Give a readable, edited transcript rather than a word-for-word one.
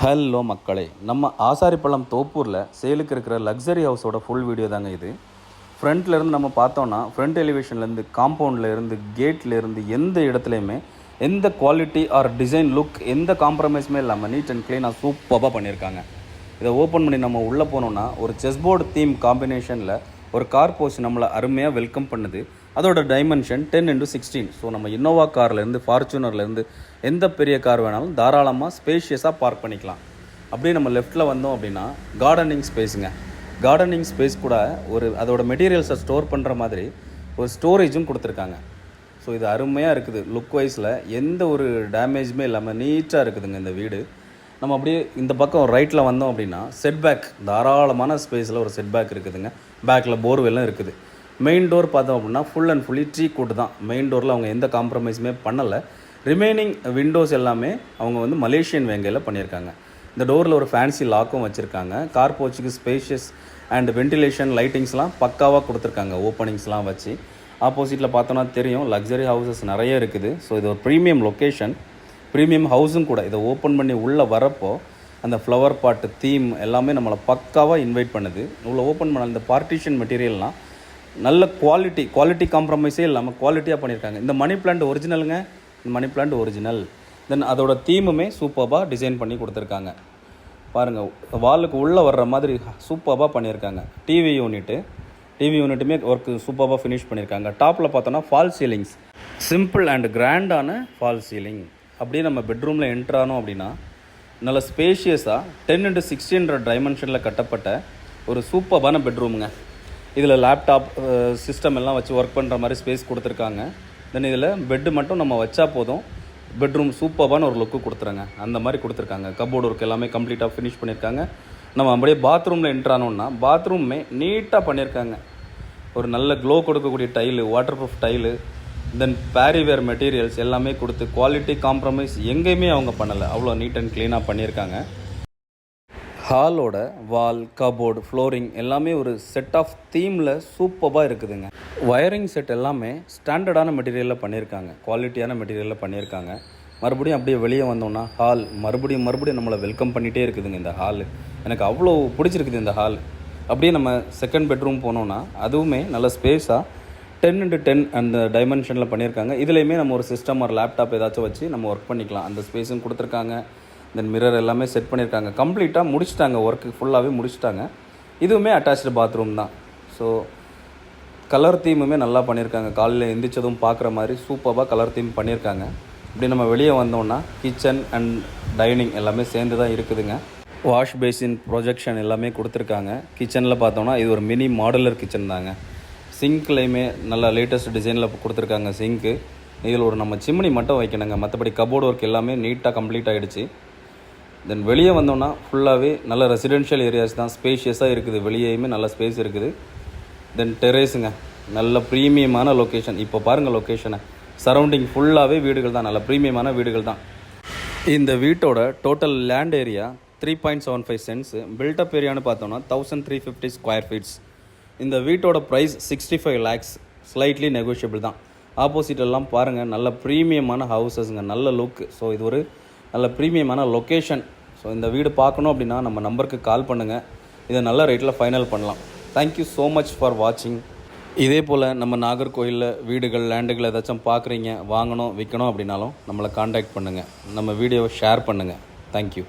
Hello மக்களே, நம்ம ஆசாரிப்பள்ளம் தோப்பூரில் சேலுக்கு இருக்கிற லக்ஸரி ஹவுஸோட ஃபுல் வீடியோ தாங்க இது. ஃப்ரண்ட்லேருந்து நம்ம பார்த்தோன்னா ஃப்ரண்ட் எலிவேஷன்லேருந்து காம்பவுண்ட்லேருந்து கேட்லேருந்து எந்த இடத்துலையுமே எந்த குவாலிட்டி ஆர் டிசைன் லுக் எந்த காம்ப்ரமைஸுமே இல்லாமல் நீட் அண்ட் க்ளீனாக சூப்பராக பண்ணியிருக்காங்க. இதை ஓப்பன் பண்ணி நம்ம உள்ளே போனோன்னா ஒரு செஸ் போர்டு தீம் காம்பினேஷனில் ஒரு கார் போர்ச் நம்மளை அருமையாக வெல்கம் பண்ணுது. அதோட டைமென்ஷன் 10x16. ஸோ நம்ம இன்னோவா கார்லேருந்து ஃபார்ச்சுனர்லேருந்து எந்த பெரிய கார் வேணாலும் தாராளமாக ஸ்பேஷியஸாக பார்க் பண்ணிக்கலாம். அப்படியே நம்ம லெஃப்ட்டில் வந்தோம் அப்படின்னா கார்டனிங் ஸ்பேஸுங்க. கார்டனிங் ஸ்பேஸ் கூட ஒரு அதோட மெட்டீரியல்ஸை ஸ்டோர் பண்ணுற மாதிரி ஒரு ஸ்டோரேஜும் கொடுத்துருக்காங்க. ஸோ இது அருமையாக இருக்குது. லுக் வைஸில் எந்த ஒரு டேமேஜுமே இல்லாமல் நீட்டாக இருக்குதுங்க இந்த வீடு. நம்ம அப்படியே இந்த பக்கம் ரைட்டில் வந்தோம் அப்படின்னா செட்பேக் தாராளமான ஸ்பேஸில் ஒரு செட்பேக் இருக்குதுங்க. பேக்கில் போர்வெல்லாம் இருக்குது. மெயின் டோர் பார்த்தோம் அப்படின்னா ஃபுல் அண்ட் ஃபுல்லி ட்ரீ கூட்டு தான். மெயின் டோரில் அவங்க எந்த காம்ப்ரமைஸுமே பண்ணலை. ரிமைனிங் விண்டோஸ் எல்லாமே அவங்க வந்து மலேசியன் வேங்கையில் பண்ணியிருக்காங்க. இந்த டோரில் ஒரு ஃபேன்சி லாக்கும் வச்சுருக்காங்க. கார் போர்ச்சுக்கு ஸ்பேஷியஸ் அண்ட் வென்டிலேஷன் லைட்டிங்ஸ்லாம் பக்காவாக கொடுத்துருக்காங்க. ஓப்பனிங்ஸ்லாம் வச்சு ஆப்போசிட்டில் பார்த்தோன்னா தெரியும் லக்ஸரி ஹவுசஸ் நிறைய இருக்குது. ஸோ இது ஒரு ப்ரீமியம் லொக்கேஷன், ப்ரீமியம் ஹவுஸும் கூட. இதை ஓப்பன் பண்ணி உள்ளே வரப்போ அந்த ஃப்ளவர் பாட்டு தீம் எல்லாமே நம்மளை பக்காவாக இன்வைட் பண்ணுது. உள்ளே ஓப்பன் பண்ண இந்த பார்ட்டிஷன் மெட்டீரியல்லாம் நல்ல குவாலிட்டி காம்ப்ரமைஸே இல்லாமல் குவாலிட்டியாக பண்ணியிருக்காங்க. இந்த மணி பிளான்ட் ஒரிஜினலுங்க. இந்த மணி பிளான்ட் ஒரிஜினல். தென் அதோட தீமுமே சூப்பராக டிசைன் பண்ணி கொடுத்துருக்காங்க. பாருங்கள், வாலுக்கு உள்ளே வர்ற மாதிரி சூப்பராக பண்ணியிருக்காங்க. டிவி யூனிட்டுமே ஒர்க்கு சூப்பராக ஃபினிஷ் பண்ணியிருக்காங்க. டாப்பில் பார்த்தோன்னா ஃபால் சீலிங்ஸ், சிம்பிள் அண்ட் கிராண்டான ஃபால் சீலிங். அப்படியே நம்ம பெட்ரூமில் என்ட்ரானோம் அப்படின்னா நல்ல ஸ்பேஷியஸாக 10x16 டைமென்ஷனில் கட்டப்பட்ட ஒரு சூப்பரான பெட்ரூமுங்க. இதில் லேப்டாப் சிஸ்டம் எல்லாம் வச்சு ஒர்க் பண்ணுற மாதிரி ஸ்பேஸ் கொடுத்துருக்காங்க. தென் இதில் பெட்டு மட்டும் நம்ம வச்சா போதும், பெட்ரூம் சூப்பரான ஒரு லுக்கு கொடுத்துருங்க. அந்த மாதிரி கொடுத்துருக்காங்க. கப்போர்டு ஒர்க் எல்லாமே கம்ப்ளீட்டாக ஃபினிஷ் பண்ணியிருக்காங்க. நம்ம அப்படியே பாத்ரூமில் என்ட்ரானோன்னா பாத்ரூமே நீட்டாக பண்ணியிருக்காங்க. ஒரு நல்ல க்ளோ கொடுக்கக்கூடிய டைலு, வாட்டர் ப்ரூஃப் டைலு, தென் பேரிவேர் மெட்டீரியல்ஸ் எல்லாமே கொடுத்து குவாலிட்டி காம்ப்ரமைஸ் எங்கேயுமே அவங்க பண்ணலை. அவ்வளோ நீட் அண்ட் க்ளீனாக பண்ணியிருக்காங்க. ஹாலோட வால், கபோர்டு, ஃப்ளோரிங் எல்லாமே ஒரு செட் ஆஃப் தீமில் சூப்பராக இருக்குதுங்க. வயரிங் செட் எல்லாமே ஸ்டாண்டர்டான மெட்டீரியலில் பண்ணியிருக்காங்க, குவாலிட்டியான மெட்டீரியலில் பண்ணியிருக்காங்க. மறுபடியும் அப்படியே வெளியே வந்தோன்னா ஹால் மறுபடியும் நம்மளை வெல்கம் பண்ணிகிட்டே இருக்குதுங்க. இந்த ஹால் எனக்கு அவ்வளோ பிடிச்சிருக்குது. இந்த ஹால் அப்படியே நம்ம செகண்ட் பெட்ரூம் போனோன்னா அதுவுமே நல்ல ஸ்பேஸாக 10x10 அந்த டைமென்ஷனில் பண்ணியிருக்காங்க. இதுலேயுமே நம்ம ஒரு சிஸ்டம் ஒரு லேப்டாப் ஏதாச்சும் வச்சு நம்ம ஒர்க் பண்ணிக்கலாம். அந்த ஸ்பேஸும் கொடுத்துருக்காங்க. தென் மிரர் எல்லாமே செட் பண்ணியிருக்காங்க. கம்ப்ளீட்டாக முடிச்சிட்டாங்க, ஒர்க்கு ஃபுல்லாகவே முடிச்சிட்டாங்க. இதுவுமே அட்டாச்டு பாத்ரூம் தான். ஸோ கலர் தீமுமே நல்லா பண்ணியிருக்காங்க. காலையில் எந்திரிச்சதும் பார்க்குற மாதிரி சூப்பராக கலர் தீம் பண்ணியிருக்காங்க. இப்படி நம்ம வெளியே வந்தோம்னா கிச்சன் அண்ட் டைனிங் எல்லாமே சேர்ந்து தான் இருக்குதுங்க. வாஷ் பேசின் ப்ரொஜெக்ஷன் எல்லாமே கொடுத்துருக்காங்க. கிச்சனில் பார்த்தோம்னா இது ஒரு மினி மாடுலர் கிச்சன் தாங்க. சிங்க்லேயுமே நல்லா லேட்டஸ்ட் டிசைனில் கொடுத்துருக்காங்க சிங்க்கு. இதில் ஒரு நம்ம சிம்னி மட்டும் வைக்கணுங்க. மற்றபடி கபோர்டு ஒர்க் எல்லாமே நீட்டாக கம்ப்ளீட் ஆகிடுச்சு. தென் வெளியே வந்தோம்னா ஃபுல்லாகவே நல்ல ரெசிடென்ஷியல் ஏரியாஸ் தான். ஸ்பேஷியஸாக இருக்குது. வெளியேயுமே நல்ல ஸ்பேஸ் இருக்குது. தென் டெரேஸுங்க, நல்ல ப்ரீமியமான லொக்கேஷன். இப்போ பாருங்கள் லொக்கேஷனை, சரௌண்டிங் ஃபுல்லாகவே வீடுகள் தான், நல்ல ப்ரீமியமான வீடுகள் தான். இந்த வீட்டோட total land area 3.75 cents. Built up ஏரியான்னு பார்த்தோன்னா 1350 ஸ்கொயர் ஃபீட்ஸ். இந்த வீட்டோட ப்ரைஸ் 65 lakhs, ஸ்லைட்லி நெகோஷியபிள் தான். ஆப்போசிட்டெல்லாம் பாருங்கள், நல்ல ப்ரீமியமான ஹவுசஸ்ங்க, நல்ல லுக். ஸோ இது ஒரு நல்ல ப்ரீமியமான லொக்கேஷன். ஸோ இந்த வீடு பார்க்கணும் அப்படின்னா நம்ம நம்பருக்கு கால் பண்ணுங்கள். இதை நல்ல ரேட்டில் ஃபைனல் பண்ணலாம். தேங்க்யூ ஸோ மச் ஃபார் வாட்சிங். இதே போல் நம்ம நாகர்கோயிலில் வீடுகள், லேண்டுகள் ஏதாச்சும் பார்க்குறீங்க, வாங்கணும், விற்கணும் அப்படின்னாலும் நம்மளை காண்டாக்ட் பண்ணுங்கள். நம்ம வீடியோவை ஷேர் பண்ணுங்கள். தேங்க்யூ.